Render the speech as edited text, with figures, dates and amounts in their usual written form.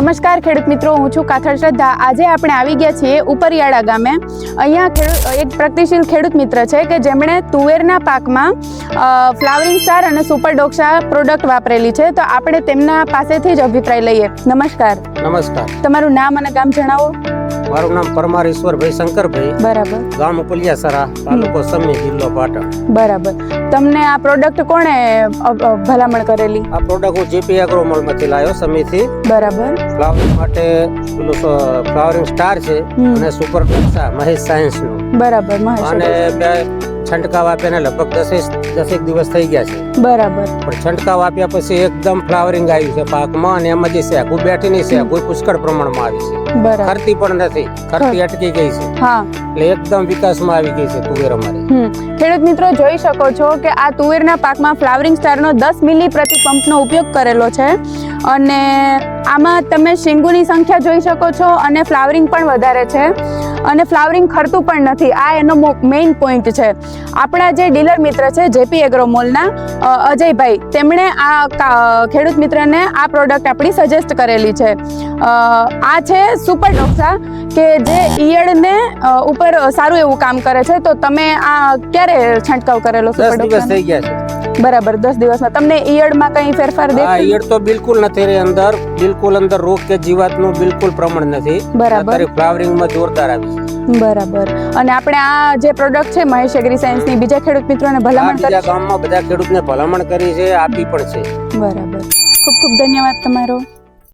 નમસ્કાર ખેડૂત મિત્રો, હું છું કાથડ શ્રદ્ધા। આજે આપણે આવી ગયા છીએ ઉપરિયાળા ગામે। અહીંયા એક પ્રગતિશીલ ખેડૂત મિત્ર છે કે જેમણે તુવેરના પાકમાં ફ્લાવરિંગ સ્ટાર અને સુપર ડોક્સા પ્રોડક્ટ વાપરેલી છે। તો આપણે તેમના પાસેથી જ અભિપ્રાય લઈએ। નમસ્કાર। નમસ્કાર। તમારું નામ અને ગામ જણાવો। મારું નામ પરમાર ઈશ્વરભાઈ શંકરભાઈ, બરાબર, ગામ પુલિયાસરા, તાલુકો સમી, જિલ્લો પાટણ। બરાબર। તમને આ પ્રોડક્ટ કોણે ભલામણ કરેલી? આ પ્રોડક્ટ હું જેપી એગ્રોમોલ માંથી લાવ્યો, સમીથી। બરાબર। ફ્લાવરિંગ માટે પેલું ફ્લાવરિંગ સ્ટાર છે અને સુપર ડોક્સા મહેશ સાયન્સ નું। બરાબર, મહેશ। અને બે છંટકાવ આપ્યાને લગભગ 10 દિવસ થઈ ગયા છે। બરાબર। પણ છંટકાવ આપ્યા પછી એકદમ ફ્લાવરિંગ આવ્યું છે પાકમાં, અને એમાં જે શેકું બેઠી નહીં, શેકું પુષ્કળ પ્રમાણમાં આવી છે। બરાબર। ખરતી પણ નથી, ખરતી અટકી ગઈ છે। હા, એટલે એકદમ વિકાસમાં આવી ગઈ છે તુવેર અમારી। ખેડૂત મિત્રો, જોઈ શકો છો કે આ તુવેરના પાકમાં ફ્લાવરિંગ સ્ટારનો 10 મિલી પ્રતિ પંપનો ઉપયોગ કરેલો છે, અને આમાં તમે શીંગુની સંખ્યા જોઈ શકો છો, અને ફ્લાવરિંગ પણ વધારે છે, અને ફ્લાવરિંગ ખરતું પણ નથી। આ એનો મેઇન પોઈન્ટ છે। આપણા જે ડીલર મિત્ર છે જેપી એગ્રોમોલના અજયભાઈ, તેમણે આ ખેડૂત મિત્રને આ પ્રોડક્ટ આપણી સજેસ્ટ કરેલી છે। આ છે સુપર ડોક્સા, કે જે ઈયળને ઉપર સારું એવું કામ કરે છે। તો તમે આ ક્યારે છંટકાવ કરેલો? 10 દિવસ થઈ ગયા છે। બરાબર, 10 દિવસમાં તમને ઈયળમાં કઈ ફેરફાર દેખાય? ઈયળ તો બિલકુલ નથી રહી અંદર, બિલકુલ અંદર રોગ કે જીવાતનું બિલકુલ પ્રમાણ નથી। બરાબર। ફ્લાવરિંગમાં જોરદાર આવી છે। બરાબર। અને આપણે આ જે પ્રોડક્ટ છે મહેશ એગ્રી સાયન્સની બીજા ખેડૂત મિત્રોને ભલામણ કરી? બીજા ગામમાં બધા ખેડૂતને ભલામણ કરી છે, આપી પણ છે। બરાબર, ખૂબ ખૂબ ધન્યવાદ તમારો।